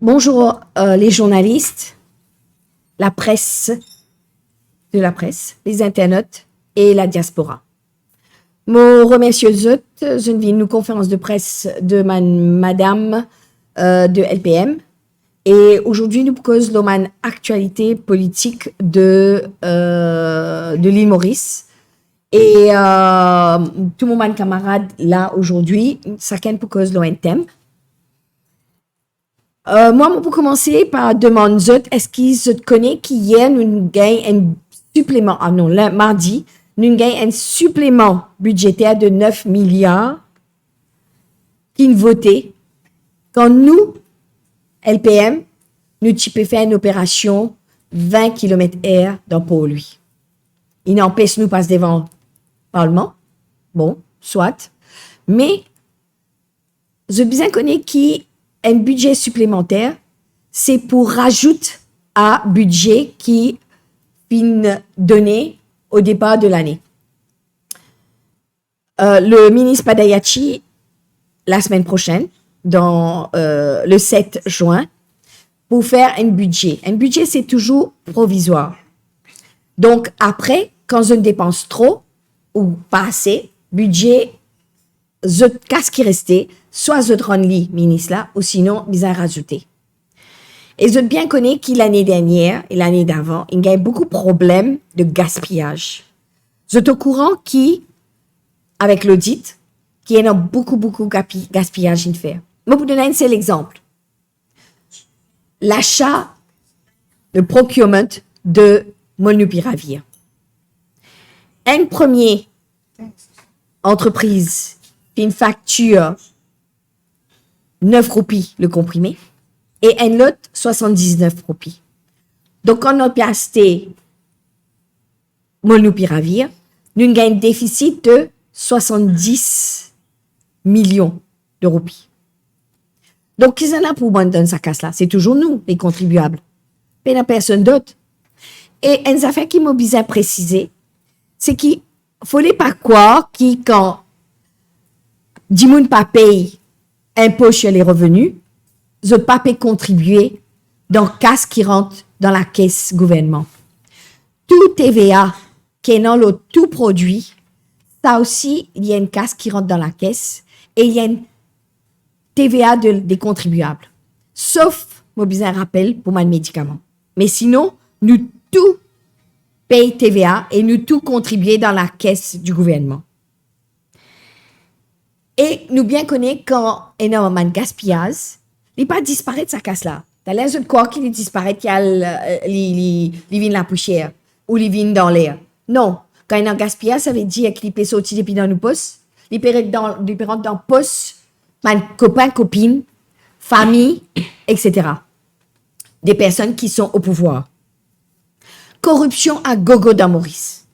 Bonjour les journalistes, la presse, les internautes et la diaspora. Je remercie une conférence de presse de madame de LPM et aujourd'hui nous causons une actualité politique de l'île Maurice. Et tout mon camarade là aujourd'hui, chacun pour cause un thème. Moi, pour commencer par demander, est-ce qu'ils connaissent qu'hier, nous gagnons un supplément, mardi, nous gagnons un supplément budgétaire de 9 milliards qui nous voté quand nous, LPM, nous avons fait une opération 20 km/h dans Port-Louis. Il n'empêche nous passer devant le Parlement. Bon, soit. Mais, je bien connais qui un budget supplémentaire, c'est pour rajouter à budget qui est donné au départ de l'année. Le ministre Padayachi, la semaine prochaine, dans le 7 juin, pour faire un budget. Un budget, c'est toujours provisoire. Donc, après, quand on dépense trop ou pas assez, budget, qu'est-ce qui restait, soit je rends li ministre là, ou sinon, ils ont rajouté. Et je bien connais qu'il l'année dernière et l'année d'avant, il y a eu beaucoup de problèmes de gaspillage. Je suis au courant avec l'audit, qu'il y a beaucoup de gaspillage à faire. Mais pour donner un seul exemple, l'achat, le procurement de Molnupiravir. Une première entreprise une facture 9 roupies le comprimé et un lot 79 roupies. Donc, quand on a acheté Molnupiravir, nous avons un déficit de 70 millions de roupies. Donc, qui sont là pour moi dans sa casse-là? C'est toujours nous, les contribuables. Mais il n'y a personne d'autre. Et une affaire qui m'a bien précisé, c'est qu'il ne fallait pas croire quand Dimoun pas paye impôt sur les revenus, je pas paye contribuer dans le casse qui rentre dans la caisse gouvernement. Tout TVA qui est dans le tout produit, ça aussi, il y a une casse qui rentre dans la caisse et il y a une TVA des contribuables. Sauf, moi, bien rappel pour mes médicaments. Mais sinon, nous tout payons TVA et nous tout contribuons dans la caisse du gouvernement. Et nous bien connaissons quand énormément de gaspillage, il n'est pas disparaît de sa casse-là. T'as l'air de croire qu'il disparaît, qu'il y a les vignes la poussière ou les vignes dans l'air. Non. Quand il y a un gaspillage, ça veut dire qu'il peut sortir depuis dans nos postes, il peut rentrer dans poste, copains, copines, famille, etc. Des personnes qui sont au pouvoir. Corruption à gogo dans Maurice.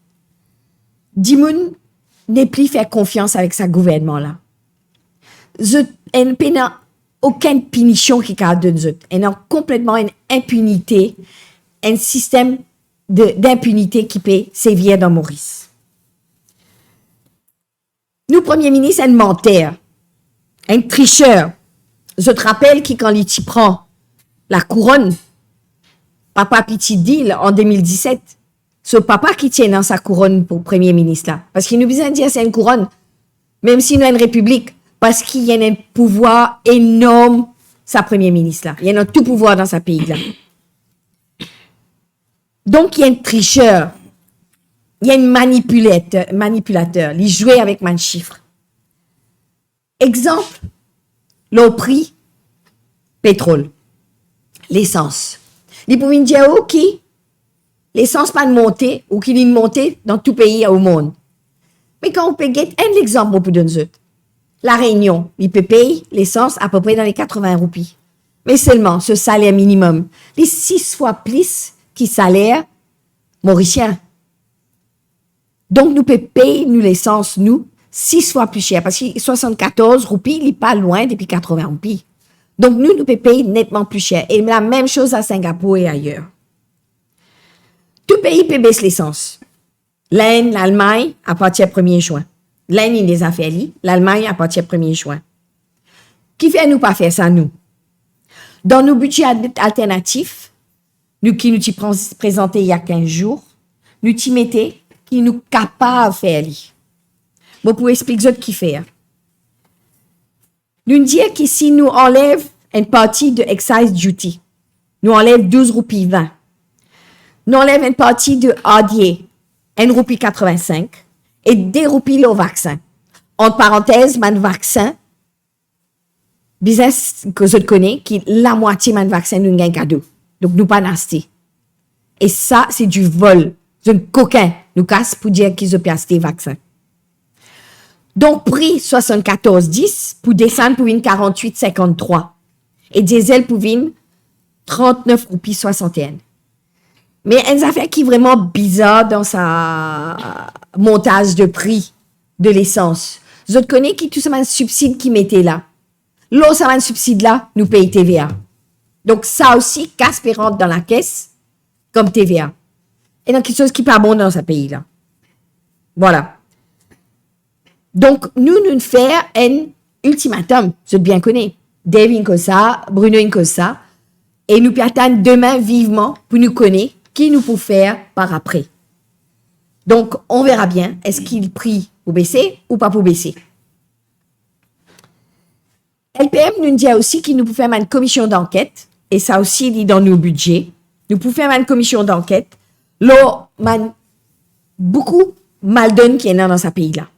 Dimoun n'est plus faire confiance avec sa gouvernement-là. Elle n'a aucune punition qui a de nous. Elle a complètement une impunité, un système d'impunité qui peut sévir dans Maurice. Nous, Premier ministre, un menteur, un tricheur. Je te rappelle que quand il prend la couronne, Papa Petit Deal en 2017, ce papa qui tient dans sa couronne pour Premier ministre là, parce qu'il nous besoin de dire c'est une couronne, même si nous avons une république, parce qu'il y a un pouvoir énorme, sa Premier ministre là. Il y a un tout pouvoir dans sa pays là. Donc, il y a un tricheur, il y a un manipulateur, il joue avec mes chiffres. Exemple, le prix pétrole, l'essence. Il pouvait dire, OK, l'essence pas de monter ou qu'il y a une montée dans tout pays au monde. Mais quand on peut gagner un exemple pour nous autres, la Réunion, il peut payer l'essence à peu près dans les 80 roupies. Mais seulement ce salaire minimum, les 6 fois plus qui salaire mauricien. Donc, nous pouvons payer nous l'essence, nous, 6 fois plus cher. Parce que 74 roupies, il n'est pas loin depuis 80 roupies. Donc, nous pouvons payer nettement plus cher. Et la même chose à Singapour et ailleurs. Tout pays peut baisser l'essence. L'Inde, l'Allemagne, à partir du 1er juin. L'Inde, il les a fait, l'Allemagne, à partir du 1er juin. Qui fait nous pas faire ça, nous? Dans nos budgets alternatifs, nous qui nous t'y présenté il y a 15 jours, nous t'y mettons qui nous capables de faire. Bon, pour expliquer ce qu'il fait. Nous disons que si nous enlève une partie de excise duty, nous enlève 12 roupies 20. Nous enlève une partie de RDA, 1 roupie 85, et 2 roupies le vaccin. Entre parenthèses, man vaccin, business que je connais, qui la moitié man vaccin nous gagne cadeau. Donc, nous pas nasty. Et ça, c'est du vol. C'est un coquin. Nous casse pour dire qu'ils ont pu acheter vaccin. Donc, prix 74,10 pour descendre pour une 48,53. Et diesel pour une 39 roupies 61. Mais une affaire qui est vraiment bizarre dans sa montage de prix de l'essence. Je connais qui tout ça un subside qui mettait là. L'autre, ça un subside là, nous paye TVA. Donc, ça aussi, casse rentre dans la caisse comme TVA. Et donc, quelque chose qui n'est pas bon dans ce pays-là. Voilà. Donc, nous faisons un ultimatum. Je bien connais. Dave Incossa, Bruno Incossa. Et nous attendons demain vivement pour nous connaître qui nous peut faire par après. Donc, on verra bien. Est-ce qu'il prie pour baisser ou pas pour baisser? LPM nous dit aussi qu'il nous peut faire une commission d'enquête. Et ça aussi, il est dans nos budgets. Nous pouvons faire une commission d'enquête. Là, beaucoup mal donne qui est dans ce pays-là.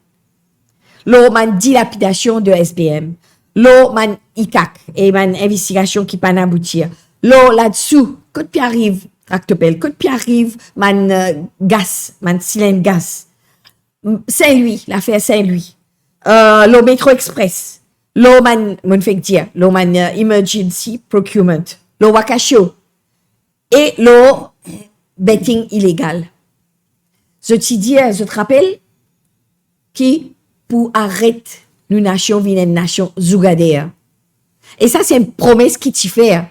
Là, dilapidation de SBM. Là, ICAC et investigation qui pas aboutir. Là-dessous, quand puis arrive, tractopelle, quand puis arrive, gaz, cylindre gaz. Saint-Louis, l'affaire Saint-Louis. Le métro express. Là, mon fait dire, là, emergency procurement. Là, Wakasho. Et le betting illégal. Je te rappelle qui pour arrêter nous nation une nation zougadère. Et ça, c'est une promesse qui t'y fait.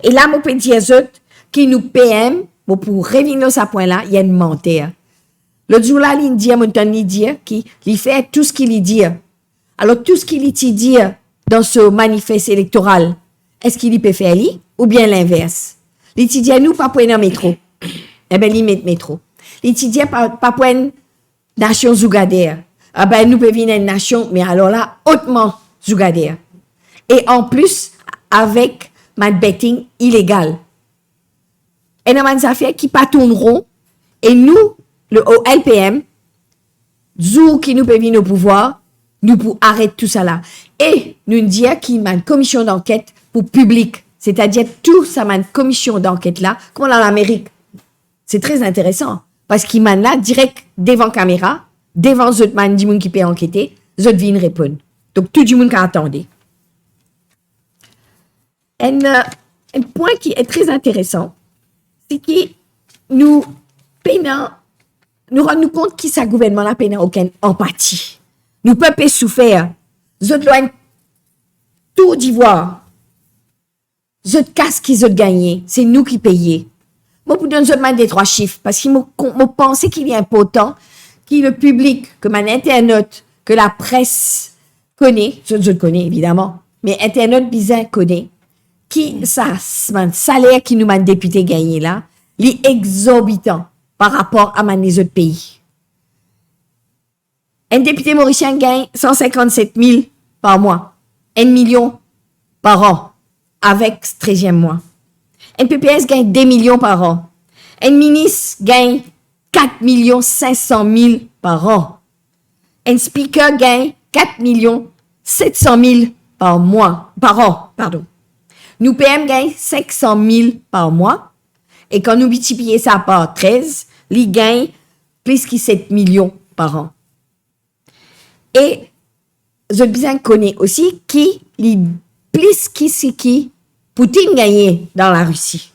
Et là, mon petit qui nous PM, pour revenir à ce point-là, il y a une menteur. Le jour là, il dit, mon temps, il dit, qu'il fait tout ce qu'il dit. Alors, tout ce qu'il dit dans ce manifeste électoral, est-ce qu'il peut faire lui, ou bien l'inverse? Il dit, nous, pas pour un métro. Eh bien, il met métro. Il dit, pas pour une nation zougadère. Ah ben, nous pouvons venir une nation, mais alors là, hautement zougadère. Et en plus, avec ma betting illégal. Et nous avons des affaires qui pas tourneront. Et nous, le LPM, zou qui nous peut venir au pouvoir, nous pour arrêter tout ça là. Et nous disons qu'il y a une commission d'enquête pour public. C'est-à-dire tout ça, une commission d'enquête là, comme dans l'Amérique. C'est très intéressant. Parce qu'il m'a là, direct devant caméra, devant les man du monde qui peut enquêter, les autres viennent répondre. Donc, tout le monde qui attendait. Un point qui est très intéressant, c'est que nous rendons compte que ce gouvernement-là n'a aucune empathie. Nous ne pouvons pas souffrir. Les autres loin tout d'ivoire. Les autres casse qu'ils ont gagné. C'est nous qui payons. Moi, pour donner des 3 chiffres, parce que je pense qu'il est important que le public, que mon internaute, que la presse connaît, je connais évidemment, mais internaute bizarre connaît, qui ça, mon salaire qui nous m'a député gagné là, est exorbitant par rapport à les autres pays. Un député mauricien gagne 157 000 par mois, 1 million par an, avec ce 13e mois. Un PPS gagne 2 millions par an. Un ministre gagne 4 500 000 par an. Un speaker gagne 4 700 000 par an, pardon. Nous PM gagne 500 000 par mois. Et quand nous multiplions ça par 13, il gagne plus que 7 millions par an. Et je bien connais aussi qui plus qui Poutine gagne dans la Russie.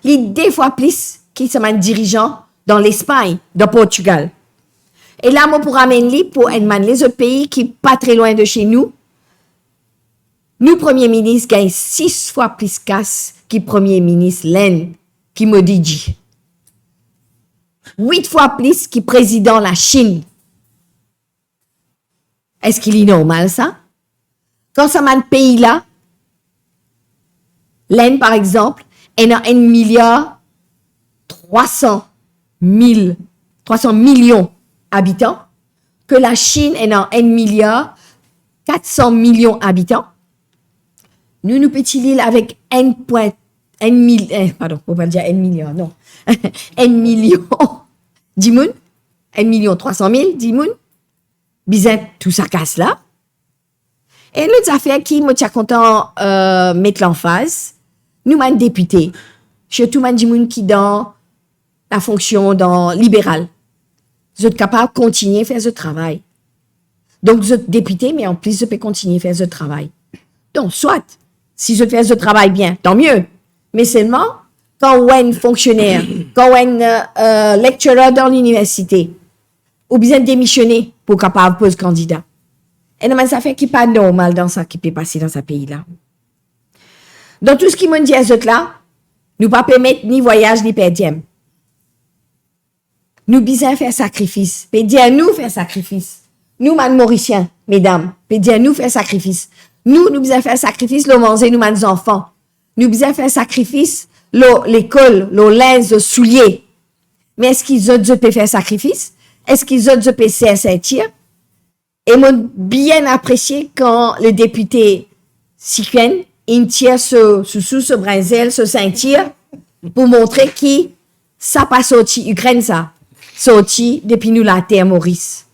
Il 2 fois plus qui sont dirigeants dans l'Espagne, dans Portugal. Et là, moi, pour amener pour les autres pays qui sont pas très loin de chez nous, nous, Premier ministre, gagnent 6 fois plus casse que Premier ministre Len, qui Modi. 8 fois plus que président de la Chine. Est-ce qu'il est normal, ça? Quand ça m'a pays là, L'Inde, par exemple, elle a 1 milliard 300 millions habitants, que la Chine elle a 1 milliard 400 millions habitants. Nous petits l'île avec 1 pardon, on va dire 1 milliard, non. 1 million 10 moun, 1 million 300 000 10 moun. Bizarre, tout ça casse là. Et l'autre affaire qui me tient content mettre l'emphase, nous, man députés, surtout man dimoun qui dans la fonction dans libérale, vous êtes capable de continuer à faire ce travail. Donc, vous êtes député, mais en plus, vous pouvez continuer à faire ce travail. Donc, soit, si je fais ce travail bien, tant mieux. Mais seulement, quand on est un fonctionnaire, quand on est un lecturer dans l'université, ou bien démissionner pour capable de poser candidat. Et non, ça fait qui pas normal dans ça qui peut passer dans ce pays-là. Dans tout ce qui m'a dit à ce là, nous pas permettre ni voyage ni perdième. Nous besoin faire sacrifice. Peut dire nous faire sacrifice. Nous, man Mauriciens, mesdames, peut dire nous faire sacrifice. Nous besoin faire sacrifice, le manger, nous, man enfants. Nous besoin faire sacrifice, l'école, le linge, le soulier. Mais est-ce qu'ils ont dû faire sacrifice? Est-ce qu'ils ont dû se sentir? Et moi, bien apprécié quand le député Sikwen, il tire ce brinzel, ce ceinture, pour montrer que ça pas sorti Ukraine, ça. Sorti depuis nous la terre Maurice.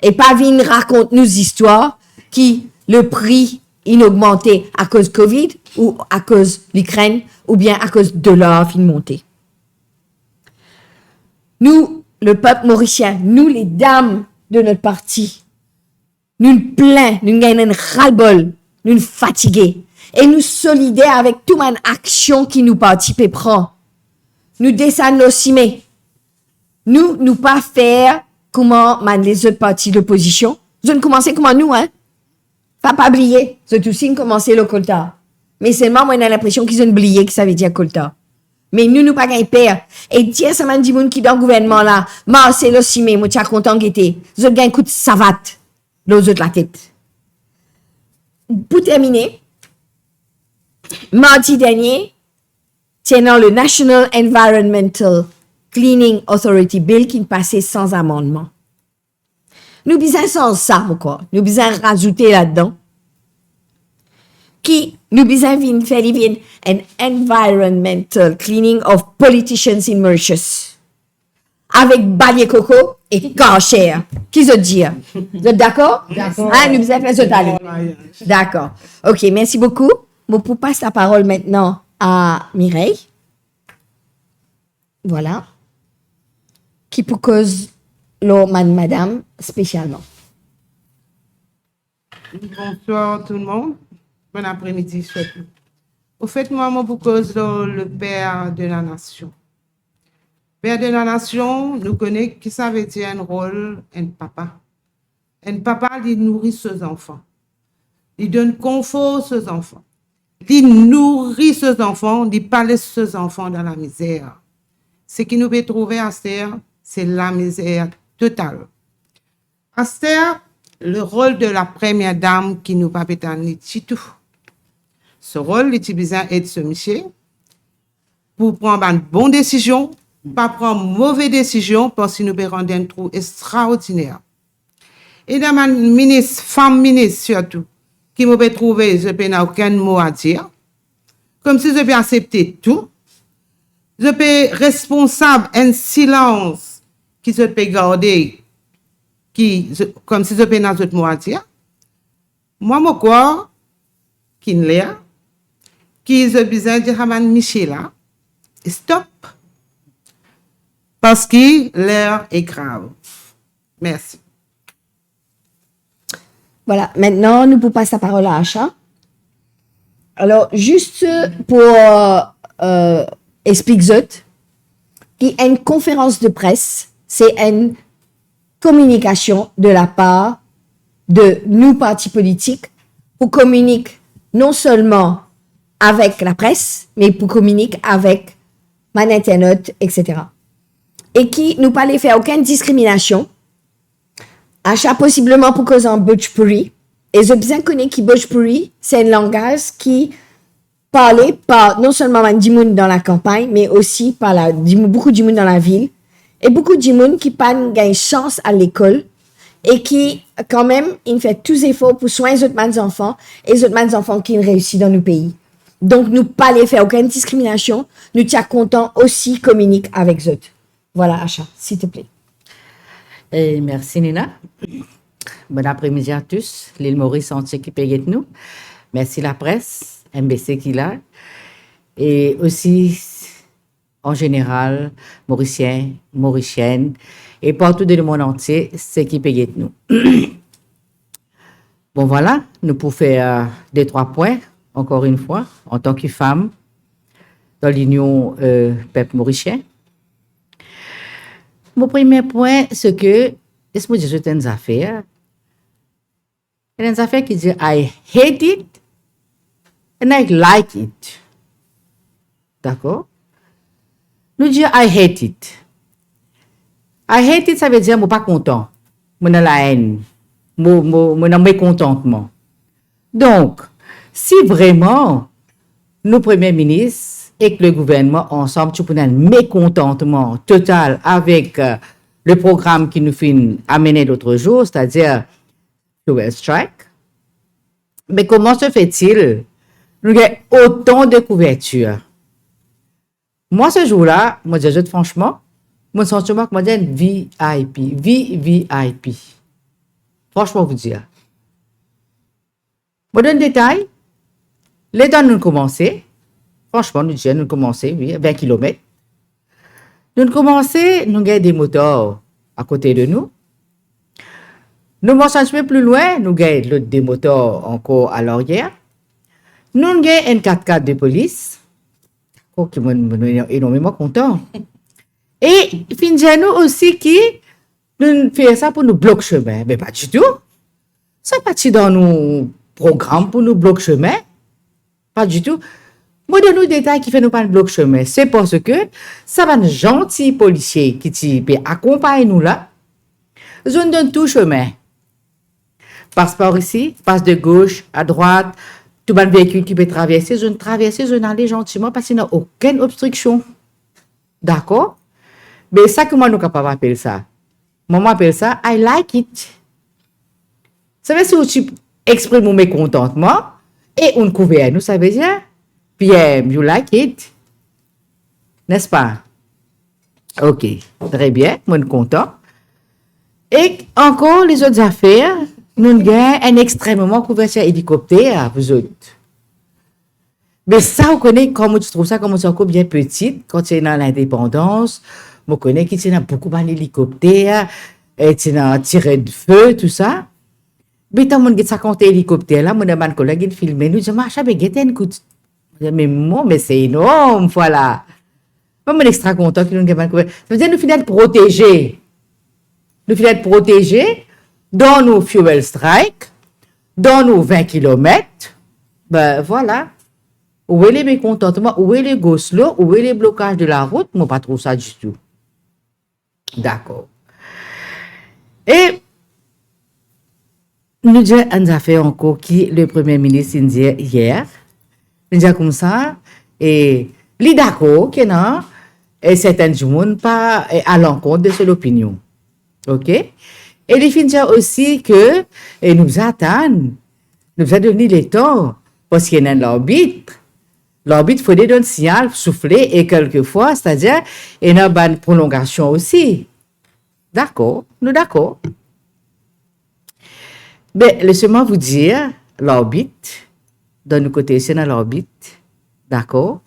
Et pas venir raconter nos histoires qui le prix il augmenté à cause Covid ou à cause l'Ukraine ou bien à cause de l'or fin montée. Nous, le peuple mauricien, nous les dames de notre parti, nous plains, nous gagnons ras-le-bol, nous fatigués et nous solidaires avec toute une action qui nous participent prend. Nous descendons nos cimets. Nous pas faire comment les autres partis d'opposition. Vous ne commencez comment nous, hein? Pas oublier. C'est aussi commencer le colta. Mais seulement, moi, on a l'impression qu'ils ont oublié que ça veut dire colta. Mais nous pas gagné peur. Et tiens, ça m'a dit moun qui dans le gouvernement là, c'est le cimé, moi, tu as content qu'était. Vous avez un coup de savate. L'autre de la tête. Pour terminer, mardi dernier, tenant le National Environmental Cleaning Authority Bill qui passait sans amendement. Nous besoin sans ça, quoi. Nous besoin rajouter là-dedans. Qui nous besoin faire un environmental cleaning of politicians in Mauritius. Avec balai coco et cancher. Qui se dit? Vous êtes d'accord? D'accord. Ah, nous besoin faire ce talent. D'accord. OK, merci beaucoup. Bon, pour passer la parole maintenant à Mireille. Voilà. Qui pour cause madame spécialement. Bonsoir tout le monde. Bon après-midi surtout. Au fait, moi, pour cause le père de la nation. Père de la nation, nous connaissons qui ça veut dire un rôle, un papa. Un papa, il nourrit ses enfants. Il donne confort à ses enfants. Il nourrit ses enfants, il parle ses enfants dans la misère. Ce qui nous peut trouver à terre, c'est la misère totale. À terre, le rôle de la première dame qui nous pas pétanir tout. Ce rôle, il est besoin d'être ce monsieur pour prendre une bonne décision, pas prendre une mauvaise décision parce que nous peut rendre un trou extraordinaire. Et dans ma ministre, femme ministre surtout, qui me peut trouver, je n'ai aucun mot à dire. Comme si je peux accepter tout. Je peux responsable un silence qui se peut garder, comme si je peux dans autre mot à dire. Moi, mon corps, qui ne l'est, qui je besoin de Haman Michela, stop. Parce que l'heure est grave. Merci. Voilà, maintenant, nous pouvons passer la parole à Acha. Alors, juste pour expliquer, il y a une conférence de presse, c'est une communication de la part de nous, partis politiques, pour communiquer non seulement avec la presse, mais pour communiquer avec man internet, etc. Et qui nous pas les faire aucune discrimination. Achat possiblement pour cause en Bhojpuri. Et je bien connais que Bhojpuri, c'est un langage qui parlé par non seulement du monde dans la campagne, mais aussi par beaucoup de monde dans la ville. Et beaucoup de monde qui pas une chance à l'école et qui, quand même, ils font tous les efforts pour soigner les autres enfants et les autres enfants qui réussissent dans nos pays. Donc, nous pas les faire aucune discrimination. Nous sommes contents aussi communiquer avec eux. Voilà, Acha, s'il te plaît. Et merci, Nina. Bon après-midi à tous. L'île Maurice entier qui paye de nous. Merci la presse, MBC qui l'a. Et aussi, en général, Mauriciens, Mauriciennes, et partout dans le monde entier, c'est qui paye de nous. Bon, voilà, nous pouvons faire 2-3 points, encore une fois, en tant que femme, dans l'Union peuple mauricien. Mon premier point, c'est que, est-ce que je dis une affaire? Il y a une affaire qui dit, I hate it and I like it. D'accord? Nous disons, I hate it. I hate it, ça veut dire, je ne suis pas content. Je suis la haine. Je suis mécontentement. Donc, si vraiment, nos premiers ministres et que le gouvernement ensemble, tu peux un mécontentement total avec le programme qui nous fait amener l'autre jour, c'est-à-dire Fuel Strike. Mais comment se fait-il nous avons autant de couverture? Moi, ce jour-là, moi, je dis franchement, mon sentiment que moi, je dis VIP, VVIP. Franchement, vous dire. Je donne un détail. Les temps nous commencé, franchement, nous avons commencé, oui, 20 km. Nous avons commencé, nous avons des moteurs à côté de nous. Nous marchons un peu plus loin, nous avons des moteurs encore à l'arrière. Nous avons un 4x4 de police, qui est énormément content. Et nous aussi qui nous fait ça pour nous bloquer chemin. Mais pas du tout. Ça partit dans nos programmes pour nous bloquer chemin. Pas du tout. Moi, de nous détails qui fait nous pas de bloquer chemin. C'est parce que ça va un gentil policier qui peut accompagner nous là. Zone donne tout chemin. Passe par ici, passe de gauche à droite. Tout le véhicule qui peut traverser, zone aller gentiment parce qu'il n'y a aucune obstruction. D'accord? Mais ça que moi, nous sommes capables d'appeler ça. Moi, m'appelle ça, I like it. Ça veut dire si tu exprimes mon mécontentement et on couvert, nous, ça veut dire, PM, you like it. N'est-ce pas? OK. Très bien. Moi, je suis content. Et encore, les autres affaires, nous avons un extrêmement couverture hélicoptère, vous autres. Mais ça, vous connaissez comment tu trouves ça, comment c'est encore bien petite, quand tu es dans l'indépendance, vous connaissez qu'il y a beaucoup d'hélicoptères, et tu as tiré de feu, tout ça. Mais tant que ça compte hélicoptère là, mon collègue il filmé, nous dit, marche avec un coup. Mais moi, mais c'est énorme, voilà. Moi, je suis extra content que nous avons couvert. Ça veut dire que nous finissons protégés. Nous finissons protégés dans nos fuel strike, dans nos 20 km. Ben voilà. Où est les mécontentements, où est les go-slow, où est les blocages de la route? Moi, pas trop ça du tout. D'accord. Et nous disons une affaire encore qui le Premier ministre dit hier. Nous disons comme ça, et les d'accord, qui non, et certains du monde pas à l'encontre de cette opinion. OK? Et les filles disent aussi que, et nous attendons, nous a donné les temps, parce qu'il y a un arbitre. L'arbitre, il faut donner un signal, souffler, et quelquefois, c'est-à-dire, il y a une prolongation aussi. D'accord, nous d'accord. Mais laissez-moi vous dire, l'arbitre, dans le côté, c'est dans l'arbitre, d'accord.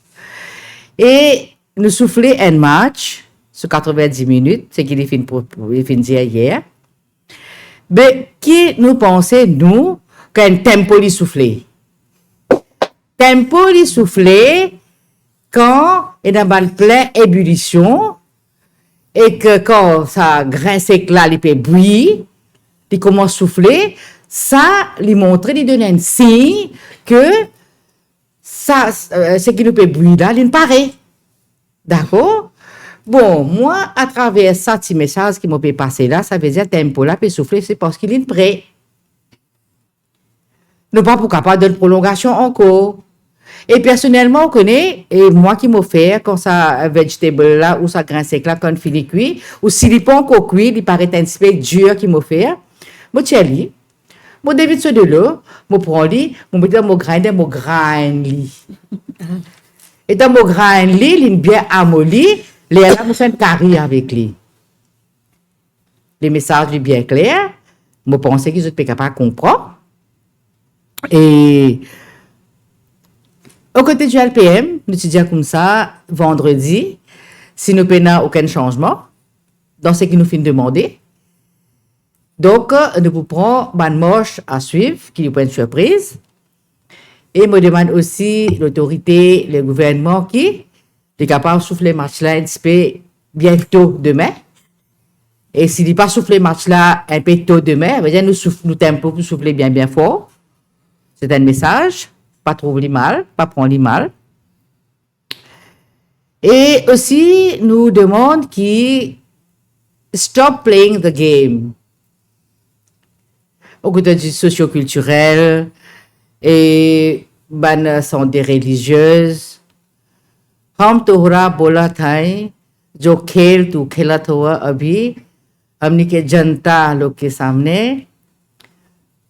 Et nous souffler un match sur 90 minutes, c'est qu'il est fini hier. Mais qui nous pensait, nous, qu'un tempo lui soufflé? Tempo lui soufflé quand il y a une pleine ébullition et que quand ça grince et que là, il peut bouillir, il commence à souffler, ça lui montre, lui donne un signe que ça, ce qui nous peut bouillir là, il paraît. D'accord? Bon, moi, à travers ça, petit message qui m'a fait passer là, ça veut dire tempo là peut souffler, c'est parce qu'il est prêt. Nous pas pour capable de prolongation encore. Et personnellement, on connaît, et moi qui m'ai fait, quand ça, vegetable là, ou ça grain sec là, quand fini cuit, ou si il pas encore cuit, il paraît un petit peu dur qui m'a fait, moi, tiens, li, moi, David, ce de l'eau, moi, prends li, moi, mettre mon grain li. Et dans mon grain li, il est bien amolli, les là, moi, fait un carré avec lui. Les messages sont bien clairs, moi, pensais qu'ils étaient capables de comprendre. Et, au côté du LPM, nous disons comme ça, vendredi, si nous n'avons aucun changement dans ce qui nous fait demander. Donc, nous vous prenons une marche à suivre, qui est une surprise. Et me demande aussi l'autorité, le gouvernement qui est capable de souffler le match là un petit peu bientôt demain. Et s'il n'est pas souffler le match là un peu tôt demain, nous tempo pour souffler bien fort. C'est un message. Pas trouver mal, pas prendre mal. Et aussi, nous demande qui stop playing the game. Au côté du socio-culturel et ban santé religieuse. हम तोहरा बोला था जो खेल तू खेलत हुआ अभी हमनी के जनता लोग के सामने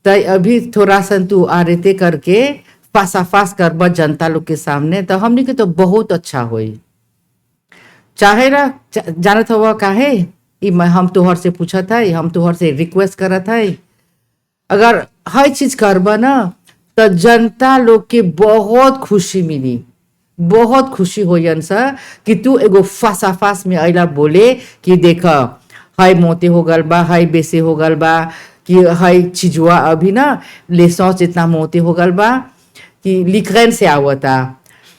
तय अभी थोड़ा सा तू आरते करके फास करबा जनता लोग के सामने तो हमने के तो बहुत अच्छा होई चाहे ना जानत हुआ काहे हम तोहर से पूछा था हम तोहर से रिक्वेस्ट करा था अगर हर चीज करबा ना तो जनता लोग के बहुत खुशी मिली बहुत खुशी होयन सा कि तू एगो फास में आइला बोले कि देखा हाय मोते हो गल बा हाय बेसे हो गल बा कि हाय चीजुआ अभी ना लेसॉस इतना मोते हो गल बा कि l'Ukraine से आवता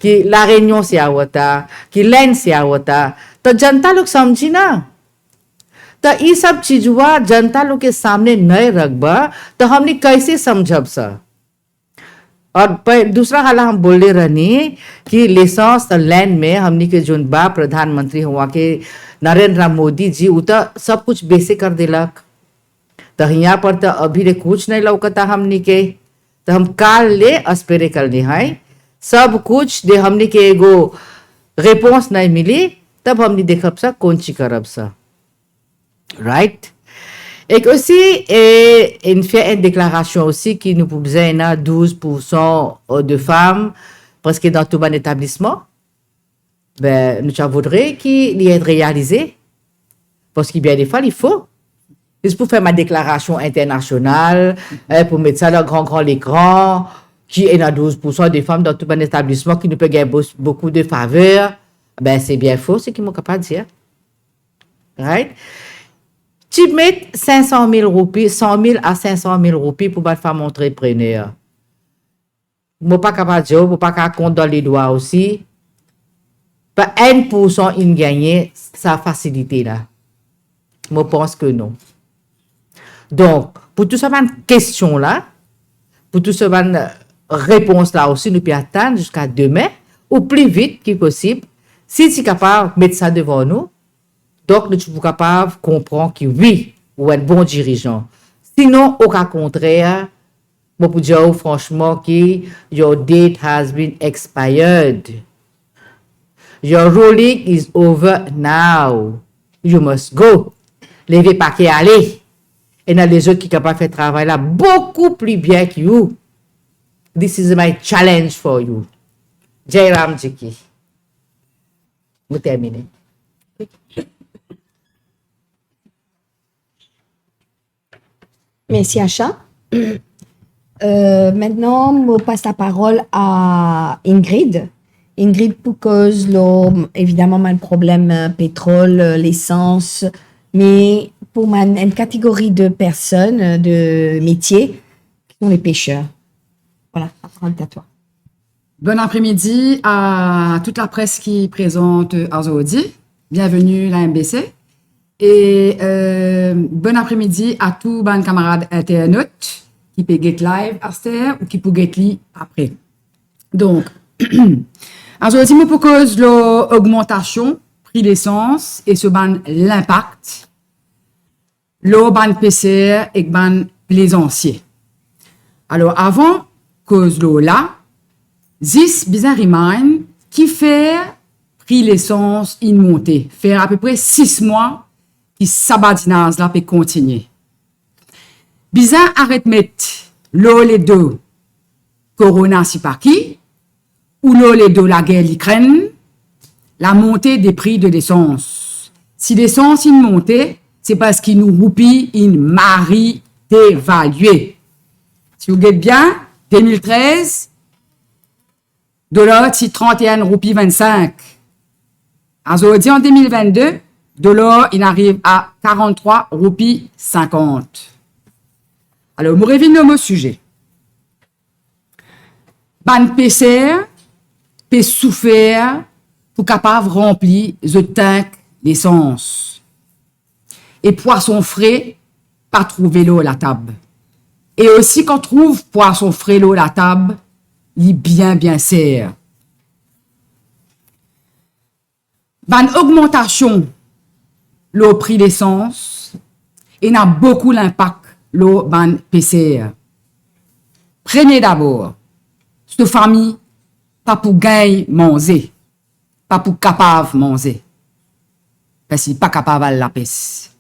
कि La Réunion से आवता कि लैंड से आवता तो जनता लोग समझी ना तो ये सब चीजुआ जनता लोग के सामने नए रखबा तो हमने कैसे समझब सा और दूसरा हाल हम बोले रहनी कि लेसॉस लैंड में हमने के जोन बा प्रधानमंत्री हुआ के नरेंद्र मोदी जी उ तो सब कुछ बेसे कर दिलक तो यहाँ पर तो अभी ले कुछ नहीं लौकता हमने के तो हम काल ले अस्पेरे करने हैं सब कुछ दे हमने के एगो रिपोर्ट नहीं मिली तब हमने देखब सा कौन ची करब सा right Et aussi, il fait une déclaration aussi qui nous disait 12% de femmes presque dans tout bon établissement. Ben, nous voudrions qu'il y ait réalisé. Parce qu'il y a des fois, il faut. Juste pour faire ma déclaration internationale, pour mettre ça dans grand l'écran, qui est dans 12% de femmes dans tout bon établissement qui nous peut gagner beaucoup de faveurs. Ben, c'est bien faux, ce qu'ils m'ont capable de dire. Right? Tu mets 500 000 roupies, 100 000 à 500 000 roupies pour une femme entrepreneur. Je ne suis pas capable de dire, je ne suis pas capable de compter dans les doigts aussi. Pas 1% in gagner, ça facilité là. Je pense que non. Donc, pour tout ça, question là, pour tout ça, réponse là aussi, nous pouvons attendre jusqu'à demain, ou plus vite que possible, si tu es capable de mettre ça devant nous. Donc, nous sommes capables de comprendre que oui, vous êtes un bon dirigeant. Sinon, au cas contraire, je peux dire franchement que your date has been expired. Your ruling is over now. You must go. Levez paquet, allez. Et il y a les autres qui sont capables de faire travail là beaucoup plus bien que vous. This is my challenge for you. Jairam Jiki. Vous terminez. Merci, Acha. Maintenant, je passe la parole à Ingrid. Ingrid, pour cause, évidemment, un problème pétrole, l'essence, mais pour une catégorie de personnes, de métiers, qui sont les pêcheurs. Voilà, la parole est à toi. Bon après-midi à toute la presse qui présente Azodi. Bienvenue à la MBC. Et bon après-midi à tous mes camarades internautes qui peuvent get live à cette ou qui peuvent get li après. Donc, aujourd'hui, je propose l'augmentation prix d'essence et ce ban l'impact, le ban PCR et ban plaisancier. Alors, avant cause là, 10 bizarre remind qui fait prix l'essence in montée. Faire à peu près 6 mois qui sabadinage là peut continuer. Bizarre arrête mettre l'eau les deux corona si pas qui ou l'eau les deux la guerre l'Ukraine, la montée des prix de l'essence. Si l'essence in montée, c'est parce qu'il nous roupie une mari dévaluée. Si vous regardez bien, 2013, dollar, c'est 31 roupies 25. Aujourd'hui, en 2022, dollar, il arrive à 43 roupies 50. Alors, je reviens au sujet. Ban PCR peut souffrir pour capable remplir le tank d'essence. Et poisson frais, pas trouver l'eau à la table. Et aussi, quand on trouve poisson frais l'eau à la table, il bien serre. Ban augmentation le prix d'essence et n'a beaucoup l'impact le ban PCR. Prenez d'abord, cette famille, pas pour gagner manger, pas pour capable manger. Parce qu'il n'est pas capable de la peste.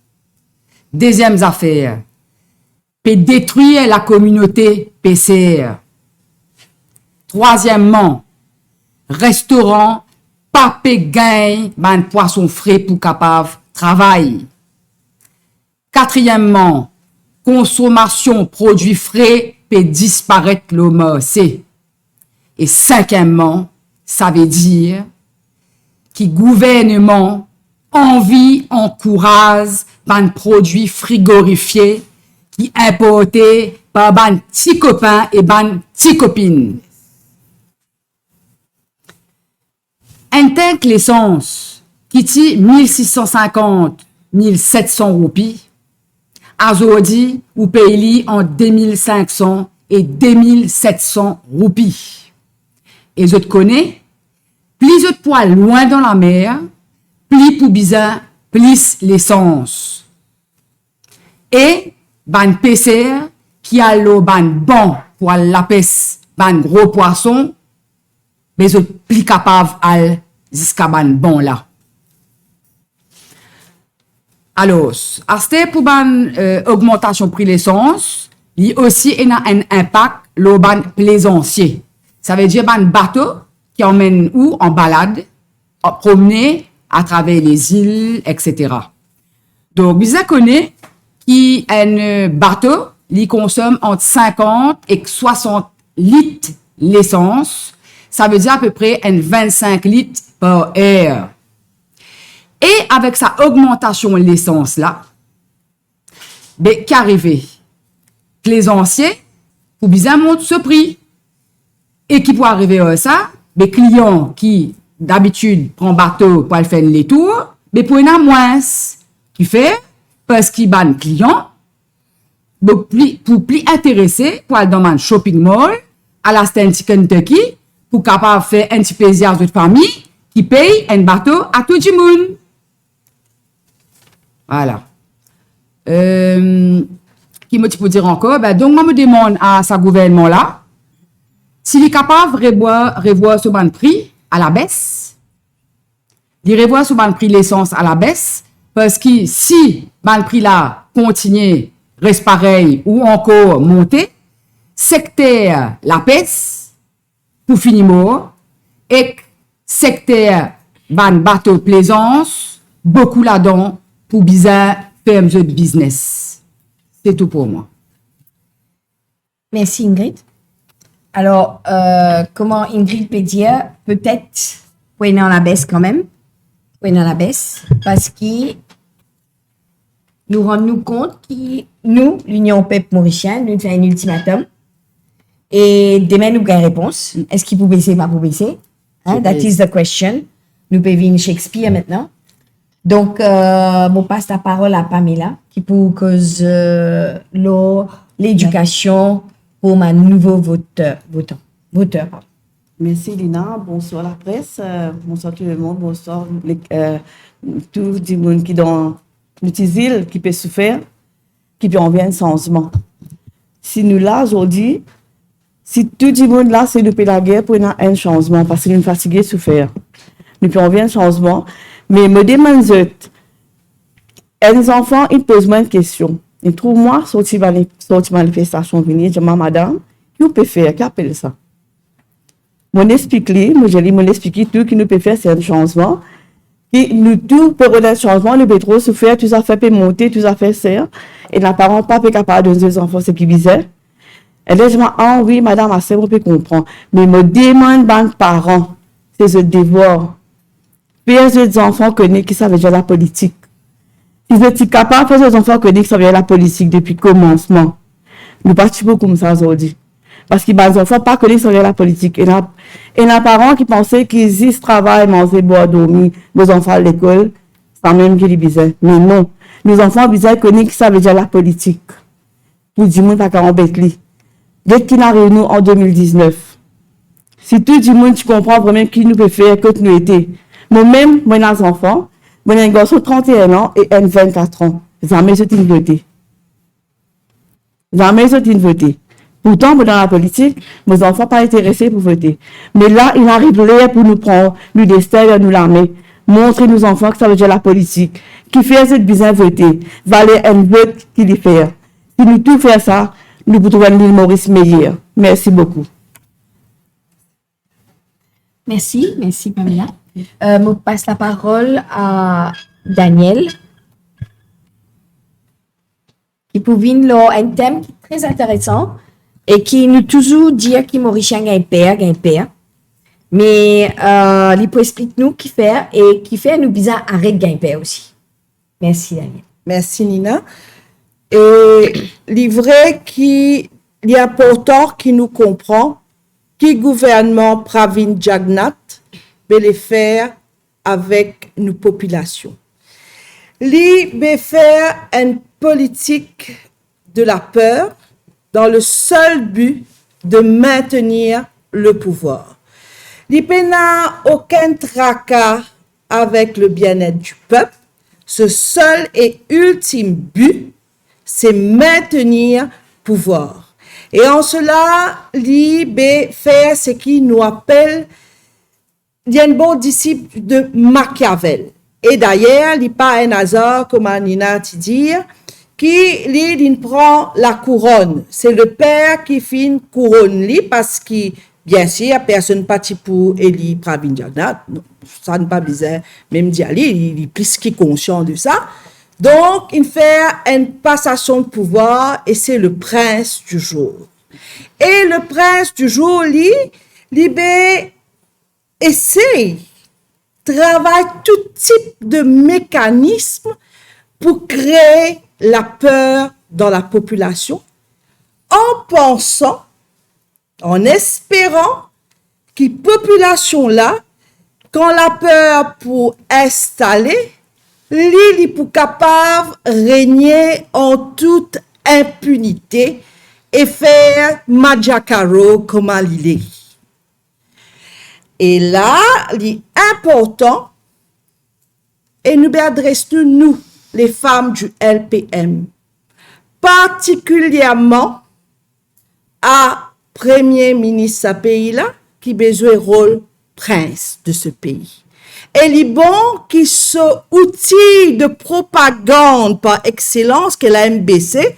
Deuxième affaire, peut détruire la communauté PCR. Troisièmement, restaurant, pas peut gagner ban poisson frais pour capable travail. Quatrièmement, consommation produits frais peut disparaître le marché. Et cinquièmement, ça veut dire que le gouvernement encourage ban produits frigorifiés qui importés par ban petits copains et ban petits copines. Un tank l'essence qui tient 1650, 1700 roupies, aujourd'hui, ou paye en 2500 et 2700 roupies. Et je te connais, plus je te poids loin dans la mer, plus pour bizarre, plus l'essence. Et, ban PCR, qui a l'eau ban bon pour la pêche, ban gros poisson, mais je plus capable à jusqu'à ban bon là. Alors, à ce pour ban augmentation prix l'essence, il y a aussi un impact le ban plaisancier. Ça veut dire ban bateau qui emmène où en balade, en promener à travers les îles, etc. Donc, vous connaissez qui un bateau, il consomme entre 50 et 60 litres l'essence. Ça veut dire à peu près 25 litres par heure. Et avec sa augmentation de l'essence là, ben, qu'arrive? Plaisancier, pour bien monter ce prix. Et qui peut arriver à ça, les clients qui d'habitude prennent bateau pour aller faire les tours, mais pour en moins. Qui fait? Parce qu'ils ban clients, pour plus intéressés pour aller dans un shopping mall, à la Stanley Kentucky, pour capable faire un petit plaisir à votre famille, qui paye un bateau à tout le monde. Voilà. Qui me peut dire encore? Ben, donc, moi, me demande à sa gouvernement là, s'il est capable de revoir ce ban prix à la baisse, de revoir ce ban prix l'essence à la baisse, parce que si ban prix là continue, reste pareil ou encore monter, secteur la baisse, pour finir mort, et secteur ban bateau plaisance, beaucoup là-dedans, pour bizarre faire de business. C'est tout pour moi. Merci Ingrid. Alors, comment Ingrid peut dire, peut-être, on est dans la baisse quand même, on est dans la baisse, parce que nous rendons compte que nous, l'Union peuple mauricienne, nous faisons un ultimatum, et demain nous avons une réponse. Est-ce qu'il peut baisser, pas pour baisser? Hein? That is the question. Nous pouvons venir Shakespeare maintenant. Donc, je passe la parole à Pamela, qui pour cause l'éducation pour ma nouveau voteur. Merci Lina, bonsoir la presse, bonsoir tout le monde, bonsoir tout le monde qui dans les îles qui peut souffrir, qui peut envoyer un changement. Si nous là aujourd'hui, Si tout le monde là, c'est depuis la guerre pour un changement, parce que nous sommes fatigués de souffrir. Nous pouvons bien un changement. Mais me demande, les enfants, ils posent moins de questions. Ils trouvent moi, sortir manifestation, venir, je dis, madame, qu'est-ce qu'on peut faire? Qu'est-ce appelle ça? Mon explique, mon explique tout, qui nous peut faire, c'est un changement. Et nous, tout, pour un changement, nous pouvons trop souffrir, tout ça fait monter, tout ça fait serre. Et les parents pas capable de donner aux enfants ce qu'ils disaient. Et là, je me dis, ah oui, madame, assez, on peut comprendre. Mais me demande, les parents, c'est ce devoir. Puis, les enfants connaissent qui savent déjà la politique. Ils sont capables de faire les enfants connaissent qui savent déjà la politique depuis le commencement. Nous participons comme ça aujourd'hui. Parce que les enfants pas connaissent déjà la politique. Et les parents qui pensaient qu'ils y travaillent, manger, boire, dormir, nos enfants à l'école, c'est même qu'ils disaient. Mais non. Nos enfants connaissent qui savent déjà la politique. Pour dire, moi, pas qu'à embêter. Dès qu'il a réuni en 2019, si tout le monde comprend vraiment qui nous peut faire, que nous étions. Moi-même, moi, les enfants, moi, j'ai un garçon de 31 ans et un 24 ans. Jamais je t'ai voté. Jamais je t'ai voté. Pourtant, dans la politique, mes enfants pas intéressés pour voter. Mais là, il arrive là pour nous prendre, nous destin, nous l'armée, montrer nos enfants que ça veut dire la politique, qui fait cette besoin voter, valer un vote qui les fait. Si nous tout faire ça, nous pouvons trouver l'île Maurice meilleure. Merci beaucoup. Merci Pamela. Je passe la parole à Daniel, qui pour venir un thème qui est très intéressant et qui nous toujours dit que Mauricien a un père. Mais il peut expliquer nous qui fait et qui fait nous bizarre arrêter un père aussi. Merci Daniel. Merci Nina. Et l'ivraie qui est important qui nous comprend, qui gouvernement Pravin Jagnat peut le faire avec nos populations. Li peut faire une politique de la peur dans le seul but de maintenir le pouvoir. Li n'a aucun tracas avec le bien-être du peuple. Ce seul et ultime but, c'est maintenir pouvoir. Et en cela, l'IB fait ce qu'il nous appelle, il y a un bon disciple de Machiavel. Et d'ailleurs, il n'y a pas un hasard, comme Nina te dit, il prend la couronne. C'est le père qui fait une couronne, parce que, bien sûr, personne parti pour élire Pravin Jagnat. Ça n'est pas bizarre, même Diali, il est plus que conscient de ça. Donc, il fait une passation de pouvoir et c'est le prince du jour. Et le prince du jour, lui, essaie, travaille tout type de mécanisme pour créer la peur dans la population en pensant, en espérant que la population-là, quand la peur pour installer, l'île est pour capable de régner en toute impunité et faire Madjakaro comme il est. Et là, l'important, et nous adressons nous, les femmes du LPM, particulièrement à Premier ministre de ce pays-là, qui a besoin de rôle prince de ce pays. Et les bons qui sont outils de propagande par excellence que la MBC,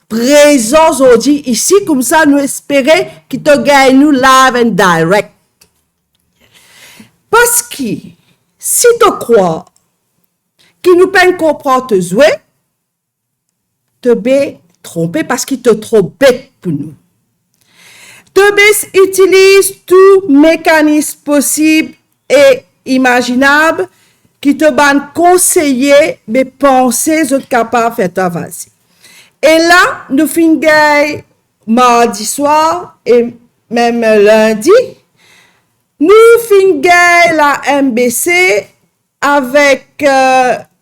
présents aujourd'hui ici, comme ça nous espérons qu'ils te gagnent nous live and direct. Parce que si tu crois qu'ils nous peuvent comprendre te jouer, te bé tromper parce qu'ils te trop bête pour nous. Te bé utilise tout mécanisme possible et imaginable qui te ban conseiller mais penser sont capables de faire avancer. Et là, nous finissons mardi soir et même lundi, nous finissons la MBC avec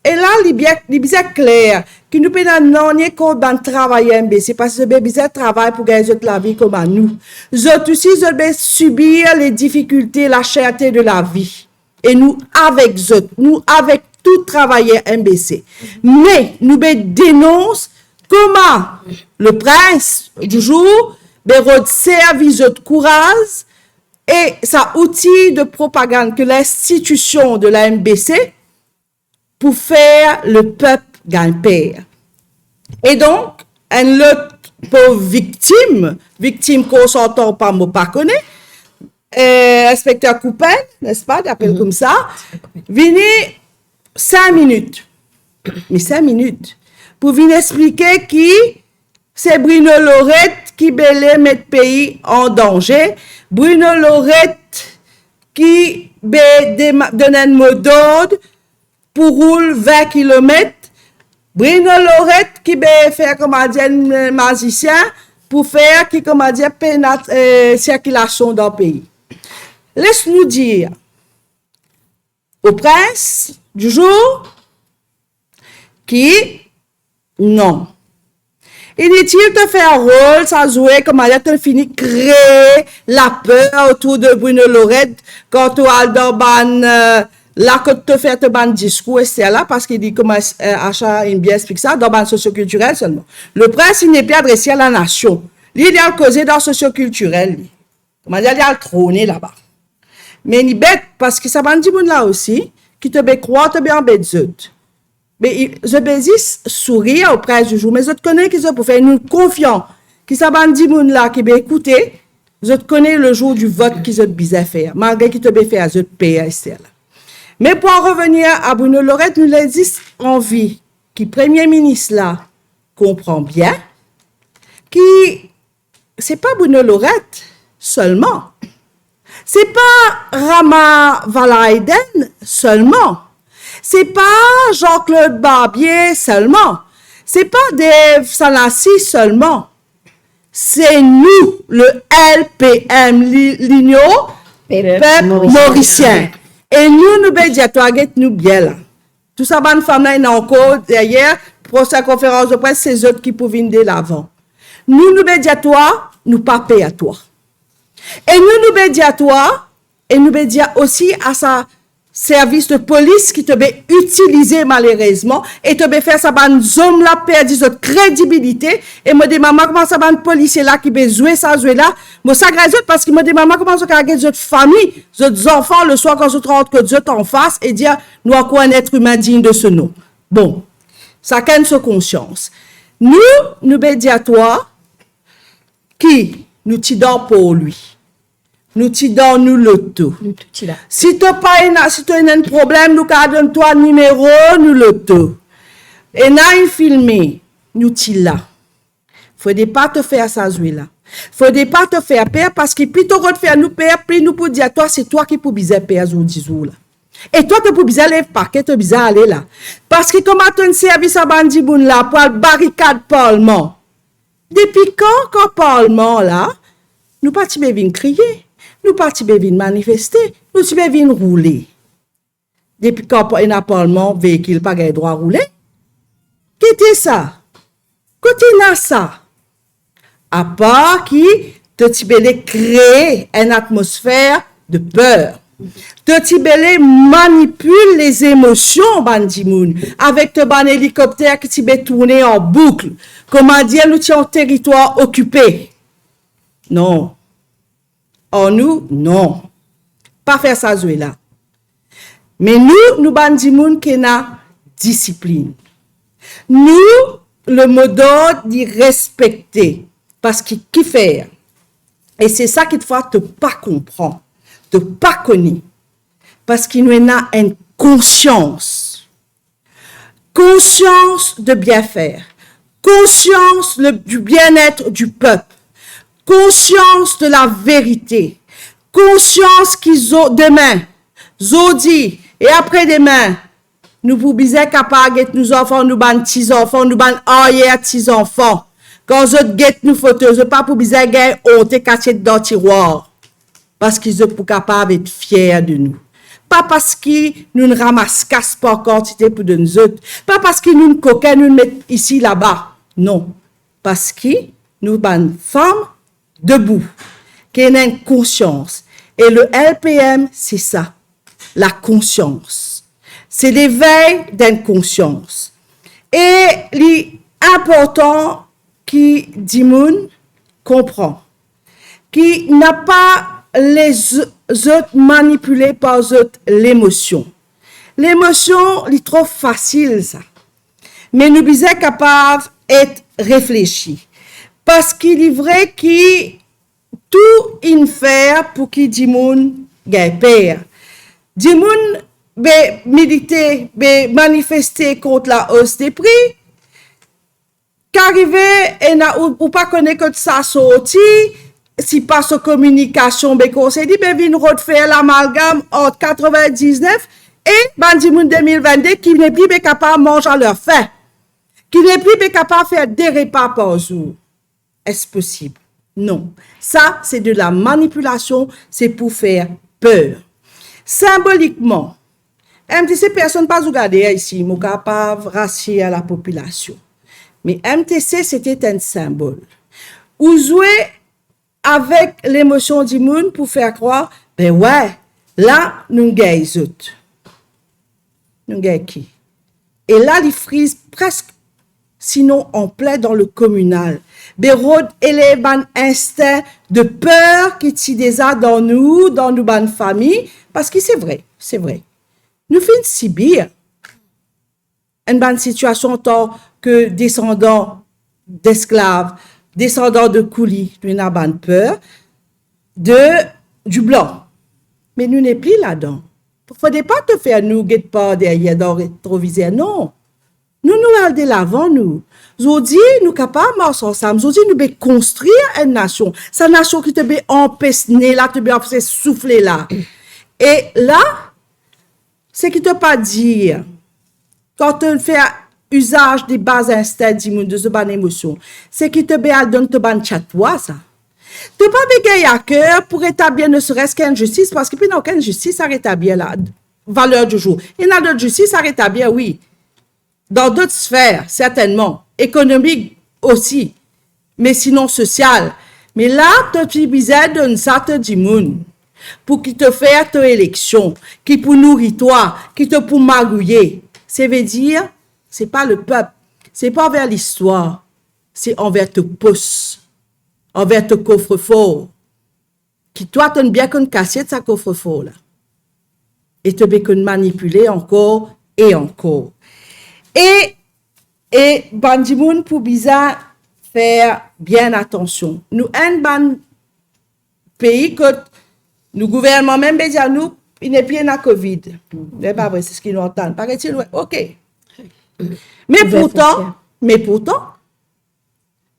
et là, il est bien clair que nous pouvons non qu'on travailler MBC parce que c'est bien travail pour gagner la vie comme à nous. Nous aussi, nous devons subir les difficultés, la cherté de la vie. Et nous, avec eux, nous, avec tout travailler MBC. Mais, nous dénoncer comment le prince du jour Bérod service de courage et ça outil de propagande que l'institution de la MBC pour faire le peuple gagne-père. Et donc, un autre pauvre victime qu'on s'entend pas, moi pas connaît, inspecteur Coupin, n'est-ce pas, d'appel comme ça, venez 5 minutes, mais 5 minutes, pour venir expliquer qui c'est Bruno Lorette qui belait mettre pays en danger, Bruno Lorette qui donne un mot d'ordre pour rouler 20 km, Bruno Lorette qui fait, comment dire, un magicien pour faire, qui, comment dire, circulation dans le pays. Laisse-nous dire au prince du jour qui, non. Inutile de faire un rôle, ça jouer, comment dire, tu finis créer la peur autour de Bruno Lorette quand tu as dans là, quand tu fais un discours, c'est là, parce qu'il dit comment Achat bien explique ça, dans le socioculturel seulement. Le prince, il n'est pas adressé à la nation. Il a causé dans le socioculturel. Comment dire, il a le trôné là-bas. Mais il est bête, parce que ça va dire là aussi, qui te fait croire, te fait en bête zut. Mais je bézis sourire au prince du jour, mais je te connais qu'ils ont pour faire nous confiants, qui ça va dire là, qui va écouter, je te connais le jour du vote qu'ils ont bizarre faire, malgré qu'ils te fait à je te paye, c'est là. Mais pour en revenir à Bruno Lorette, nous l'avons dit envie qui Premier ministre là comprend bien, qui c'est pas Bruno Lorette seulement, c'est pas Rama Valaiden seulement, c'est pas Jean-Claude Barbier seulement, c'est pas Dave Salassi seulement, c'est nous, le LPM, l'Union Peuple Mauricien. Et nous bédions, nous bien là. Tout ça, bonne femme là, il y a encore derrière, pour sa conférence de presse, c'est eux qui peuvent venir de l'avant. Nous bédions à toi, nous pas payer à toi. Et nous bédions à toi, et nous bédions aussi à sa service de police qui te va utiliser malheureusement, et te va faire sa bonne zone là, perdre sa crédibilité, et me dit, maman, comment ça bonne policier là, qui va jouer ça, jouer là, moi, ça grâce parce qu'il me dit, maman, comment ça garder votre famille, votre enfants, le soir, quand je rentre, que Dieu t'en fasse, et dire, nous, à quoi un être humain digne de ce nom. Bon. Ça canne sa conscience. Nous bédions à toi, qui nous t'idons pour lui. Nous t'idons nous le tout. Si tu as un problème, nous donne toi numéro, nous le tout. Et n'a un filmé, nous t'y là. Faudrait pas te faire ça, là. Faudrait pas te faire peur, parce que plus tu vas te faire nous peur, plus nous pour dire à toi, c'est toi qui pour bizarre peur, là. Et toi, tu peux bizarre aller parquet, tu bizarre aller là. Parce que comment tu as un service à Bandiboun là, pour le barricade Parlement. Depuis quand Parlement là, nous pas venir crier, nous pas venir manifester, nous venir rouler. Depuis quand il y a Parlement, véhicule pas de droit à rouler. Qu'est-ce ça? Continue ça. À part qui te créer une atmosphère de peur. Te manipule les émotions, Bandimoun, avec te ban hélicoptère qui t'y tourner en boucle. Comment dire, nous sommes en territoire occupé. Non. En nous, non. Pas faire ça, là. Mais nous Bandimoun, qui n'a discipline. Nous, le mot d'ordre dit respecter. Parce qu'il qui faire. Et c'est ça qu'il faut te pas comprendre. De pas connaître. Parce qu'il nous a une conscience. Conscience de bien faire. Conscience du bien-être du peuple. Conscience de la vérité. Conscience qu'ils ont demain, zodi, et après-demain, nous pouvons bien capables de nous enfants, nous ban petits enfants, nous ban arrière petits enfants. Quand je guette nous photos, je pas pour bien gagner honte caché dans le tiroir. Parce qu'ils sont pour capables d'être fiers de nous. Pas parce qu'ils nous ne ramassent pas en quantité pour de nous autres. Pas parce qu'ils nous coquins nous mettent ici, là-bas. Non. Parce qu'ils nous ban femmes debout. Qui ont une conscience. Et le LPM, c'est ça. La conscience. C'est l'éveil d'une conscience. Et l'important qui Dimoun comprend. qui n'a pas les autres manipulés par l'émotion. L'émotion, est trop facile, ça. Mais nous sommes capables d'être réfléchis. Parce qu'il est vrai que tout in faire pour qu'il dit moun gagne père. Dit moun militer, manifester contre la hausse des prix. Qu'arriver ou pas connaître que ça sorti, si pas sa communication, conseil dit, vin refaire l'amalgame entre 99 et bandi moun 2022 qui n'est plus capable de manger à leur faim, qui n'est plus capable de faire des repas par jour. Est-ce possible? Non. Ça, c'est de la manipulation, c'est pour faire peur. Symboliquement, MTC, personne pas regardé ici, mon capable racier à la population. Mais MTC, c'était un symbole. Ou jouer avec l'émotion du monde pour faire croire, ben ouais, là, nous gagnons les autres. Nous gagnons qui? Et là, ils frisent presque, sinon en plein dans le communal. Bérod élève un instinct de peur qui tient déjà dans nos bonnes familles, parce que c'est vrai. Nous faisons subir une bonne situation en tant que descendants d'esclaves, descendants de coulis, nous avons peur du blanc. Mais nous n'est plus là-dedans. Il ne faudrait pas te faire nous guetter pas derrière dans le rétroviseur, non. Nous allons de l'avant, nous. Aujourd'hui, nous sommes capables de marcher ensemble. Aujourd'hui, nous devons construire une nation. Cette nation qui te peut empêcher là, te peut souffler là. Et là, c'est qui te pas dire, quand tu fais usage des bas instincts du monde, de ce bonne émotion, c'est qui te donne te ban chatwa, ça. Tu pas bégayer à cœur pour établir ne serait-ce qu'une justice, parce que puis il n'y a aucune justice à rétablir la valeur du jour. Il y a d'autres justices à rétablir, oui. Dans d'autres sphères, certainement. Économique aussi. Mais sinon sociale. Mais là, tu bizarre donne ça te dit moun. Pour qui te faire ton élection. Qui pour nourrir toi. Qui te pour magouiller. Ça veut dire, c'est pas le peuple. C'est pas envers l'histoire. C'est envers te pousse. Envers te coffre-fort. Qui toi, tu bien qu'une cassette, ça coffre-fort là. Et te bien qu'une manipuler encore et encore. Et bandimoun pour bizarre faire bien attention. Nous un pays que nous gouvernement même déjà nous il n'est plus la Covid. C'est pas vrai, c'est ce qu'ils nous entendent. Paraît-il, ouais, OK. Mais pourtant,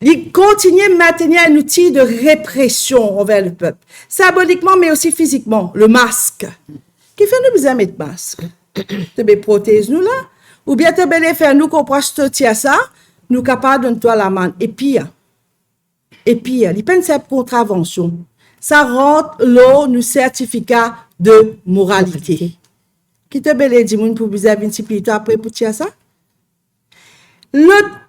il continue de maintenir un outil de répression envers le peuple. Symboliquement, mais aussi physiquement. Le masque. Qui fait nous besoin de mettre masque? Tu veux protéger nous là? Ou bien tu veux faire nous qu'on pourra se tirer ça? Nous capables de donner toi la main. Et pire, il peine cette contravention. Ça rentre l'eau, nous certificat de moralité. Qui te belé dit moun pour besoin de après pour tirer ça? L'autre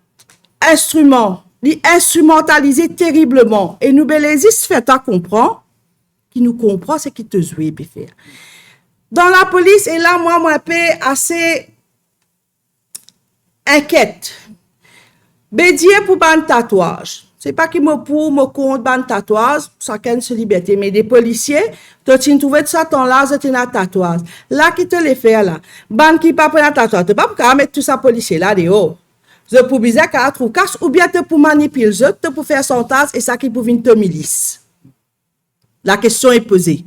instrument, l'instrumentaliser terriblement. Et nous belésistes fait à comprendre, qui nous comprend, c'est qui te jouer et faire. Dans la police, et là, moi, assez inquiète. Bédier pour ban tatouage. C'est pas qui me compte ban tatouage, chacun sa liberté. Mais des policiers, tu trouves ça ton là, tu as un tatouage. Là, qui te les fait là? Ban qui pas prendre un tatouage. Tu pas pour mettre tout ça policier là dehors. C'est pour bizarre qu'à trouver cache, ou bien tu pour manipuler, tu pour faire son tasse et ça qui pour venir te milice. La question est posée.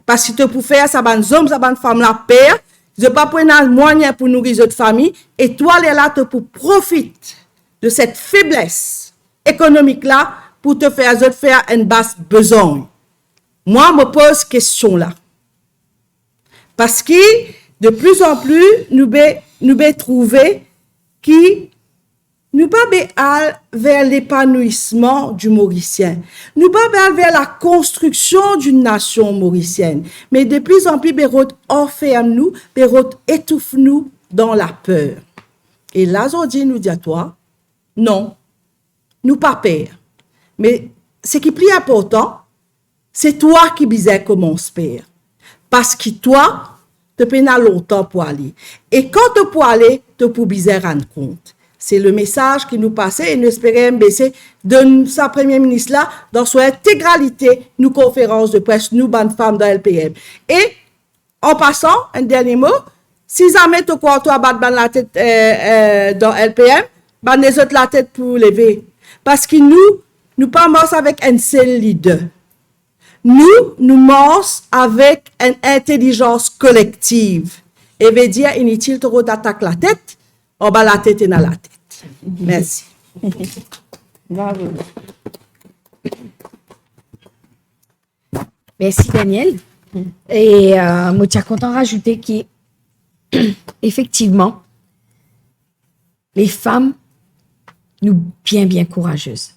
Parce que tu pour faire ça, ban homme, ça ban femme la père, je pas prendre un moyen pour nourrir votre famille, et toi, les là, tu pour profiter de cette faiblesse économique là, pour te faire une basse besogne. Moi, me pose question là. Parce que, de plus en plus, nous be trouver qui nous pas aller vers l'épanouissement du Mauricien. Nous pas aller vers la construction d'une nation mauricienne. Mais de plus en plus, Bérot enferme nous, Bérot étouffe nous dans la peur. Et là, aujourd'hui, nous dit à toi, non, nous pas peur. Mais ce qui est plus important, c'est toi qui bizarre commence peur. Parce que toi, tu peux longtemps pour aller. Et quand tu peux aller, tu peux bizarre rendre compte. C'est le message qui nous passait et nous espérons MBC de sa première ministre là, dans son intégralité, nous conférences de presse, nous, bonnes femmes dans LPM. Et, en passant, un dernier mot, si jamais tu crois toi battre la tête dans LPM, ben les autres la tête pour lever. Parce que nous pas morts avec un seul leader. Nous morts avec une intelligence collective. Et veut dire, inutile trop d'attaquer la tête, on bat la tête et dans la tête. Merci. Bravo. Merci, Daniel. Et moi, je suis content de rajouter qu'effectivement, les femmes, nous bien courageuses,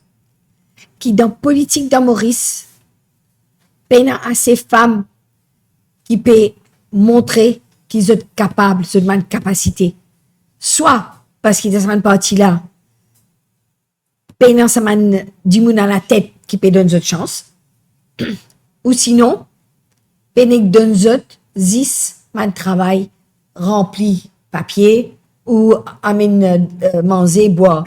qui dans politique dans Maurice, peine à ces femmes qui peuvent montrer qu'ils sont capables, se demandent capacité. Soit parce qu'ils sont partis là, peine ça man du monde à la tête qui peut donner d'autres chances, ou sinon, peine donne d'autres 10 man travail rempli papier ou amène manger, boire.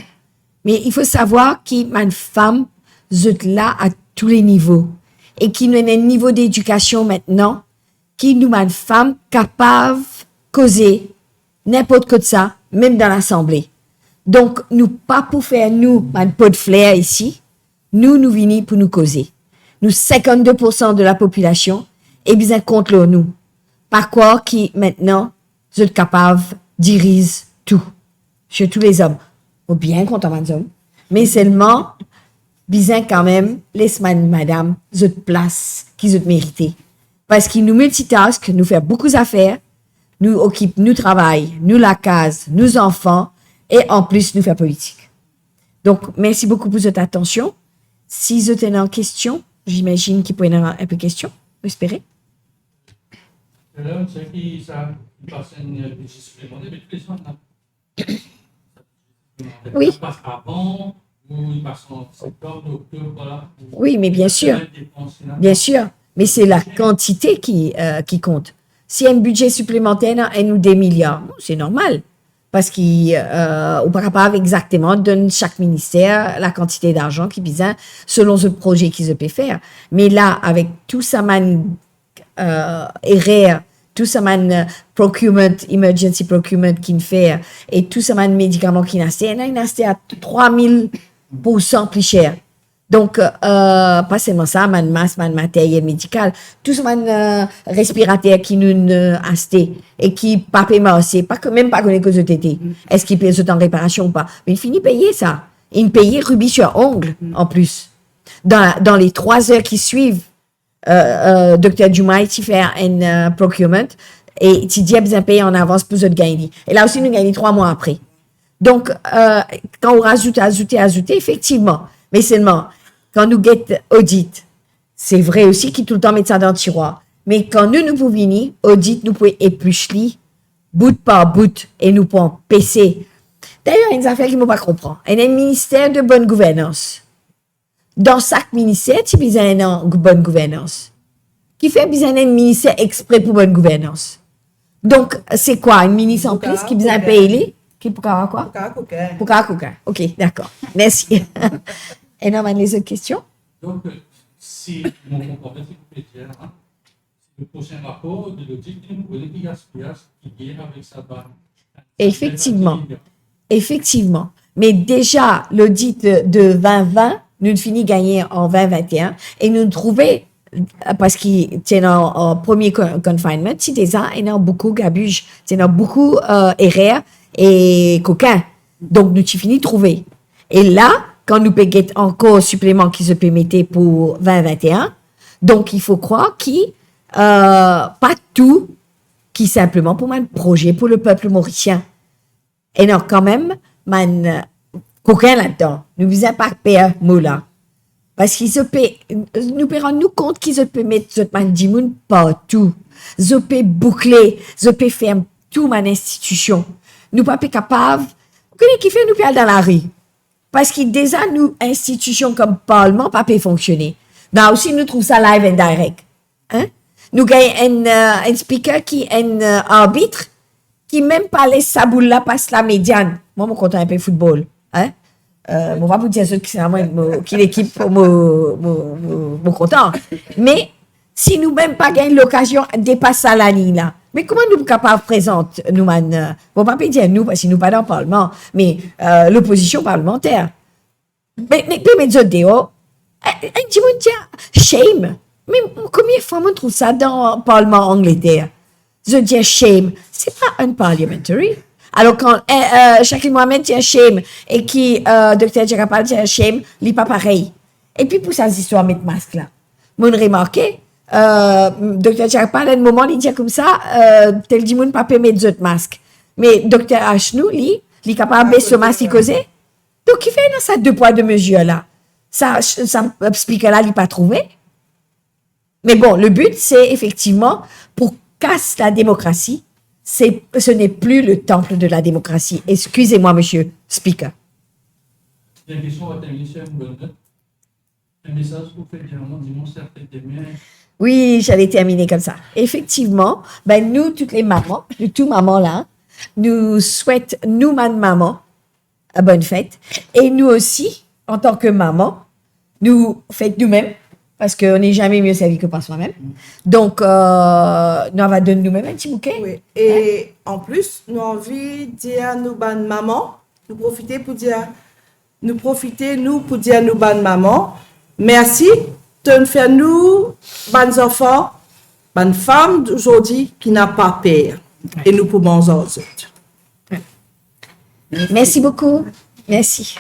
Mais il faut savoir qu'une femme est là à tous les niveaux et qui nous a un niveau d'éducation maintenant qui nous a une femme capable de causer n'importe quoi de ça, même dans l'Assemblée. Donc, nous pas pour faire nous un pot de flair ici, nous venons pour nous causer. Nous 52% de la population est bien contre nous. Par quoi qui maintenant sont capables de diriger tout, chez tous les hommes. Ou bien contre les hommes, mais seulement bien quand même laisse madame cette place qu'ils ont mérité. Parce qu'ils nous multitask, nous fait beaucoup d'affaires, nous occupent, nous travaillons, nous la case, nos enfants, et en plus nous fait politique. Donc, merci beaucoup pour votre attention. Si vous êtes en question, j'imagine qu'il peut y avoir un peu de questions, vous espérez? Là, on sait qu'il passe un budget supplémentaire, mais tous les ans, Oui. Il passe avant, ou il passe en septembre, octobre, voilà. Oui, mais bien sûr. Bien sûr. Mais c'est la quantité qui compte. S'il y a un budget supplémentaire, elle nous des milliards. C'est normal. Parce qu'on ne peut pas exactement donner chaque ministère la quantité d'argent qui besoin selon ce projet qu'ils peuvent faire. Mais là, avec tout ça, RR, tout ça, procurement, emergency procurement qu'il fait, et tout ça, médicaments qu'il a acheté, il a acheté à 3000% plus cher. Donc, pas seulement ça, masse, matériel médical, tout ça, respirateur qui nous a acheté et qui pas payé aussi, même pas connaît que de TT. Est-ce qu'il paye ça en réparation ou pas? Mais il finit payer ça. Il paye rubis sur ongle, en plus. Dans les 3 heures qui suivent, Dr. Dumas, il fait un procurement et il dit bien payer en avance pour de gagner. Et là aussi, nous gagnons 3 mois après. Donc, quand on rajoute, effectivement, mais seulement, quand nous get audit, c'est vrai aussi qu'il tout le temps met ça dans le tiroir. Mais quand nous pouvons venir, audit, nous pouvons éplucher bout par bout et nous pouvons PC. D'ailleurs, il y a une affaire qu'il ne faut pas comprendre. Il y a un ministère de bonne gouvernance. Dans chaque ministère, tu as besoin de bonne gouvernance. Qui fait besoin d'un ministère exprès pour bonne gouvernance. Donc, c'est quoi? Un ministre en plus qui a besoin de payer? Qui pour quoi? Pour Coca. Ok, d'accord. Merci. Et non, les autres questions? Donc, si mon comprendre, c'est que vous dire, le prochain rapport de l'audit, vous voulez qu'il y ait gaspillage qui vient avec sa barre. Effectivement. Mais déjà, l'audit de 2020, nous finit gagner en 2021 et nous trouvons, parce qu'il y a en premier confinement, c'est déjà, il y a beaucoup gabuge, il y a beaucoup erreurs et coquins. Donc, nous finissons de trouver. Et là, quand nous payons encore supplément qui se permettait pour 2021, donc il faut croire qu'il pas tout qui simplement pour un projet pour le peuple mauricien. Et non, quand même, coquin là-dedans. Nous visons pas payer mot là. Parce qu'ils se paient, nous payons nous compte qu'ils se peuvent mettre ce man dimoun partout. Ils peuvent boucler, ils peuvent faire tout man institution. Nous pas capables, vous connaissez qui fait nous payer dans la rue. Parce que déjà, nous, institutions comme Parlement, pas peut fonctionner. Là aussi, nous trouvons ça live and direct. Hein? Nous gagnons un speaker qui est un arbitre, qui même pas laisse sa boule là passe la médiane. Moi, je suis content un peu football. Hein? On va vous dire ce qui c'est qui l'équipe pour me content. Mais si nous-mêmes pas gagnons l'occasion de dépasser la ligne là, mais comment nous sommes capables de présenter, nous, man, on va pas dire nous, parce que nous pas dans le Parlement, mais l'opposition parlementaire. Mais je dis, oh, shame. Mais combien de fois on trouve ça dans le Parlement Angleterre? Je dis shame. C'est pas un parliamentary. Alors quand Shaquille Mohamed dit shame et qui Dr. Djerapal dit shame, il n'est pas pareil. Et puis pour ces histoires de masque là, mon remarqué, Dr. Djerapal à un moment il dit comme ça, tel dit mon pas mettre d'autres masques. Mais Dr. Ashnou, lui, il est capable de baisser ce masque causer. Donc il fait dans ça 2 poids 2 mesures là. Ça speaker là, il pas trouvé. Mais bon, le but c'est effectivement pour casser la démocratie. Ce n'est plus le temple de la démocratie. Excusez-moi, monsieur Speaker. Il y a une question à terminer sur un message pour faire dimanche certains témoins. Oui, j'allais terminer comme ça. Effectivement, ben nous, toutes les mamans, toutes mamans là, nous souhaitons, nous, maman, à bonne fête. Et nous aussi, en tant que maman, nous fêtons nous-mêmes, parce qu'on n'est jamais mieux servi que par soi-même. Donc, nous allons donner nous-mêmes un petit bouquet. Oui. Et en plus, nous avons envie de dire nous, bonne maman, nous profiter pour dire nous, bonne maman, merci de nous faire nous, bonnes enfants, bonnes femmes d'aujourd'hui qui n'a pas peur. Et nous pouvons aux autres. Merci beaucoup. Merci.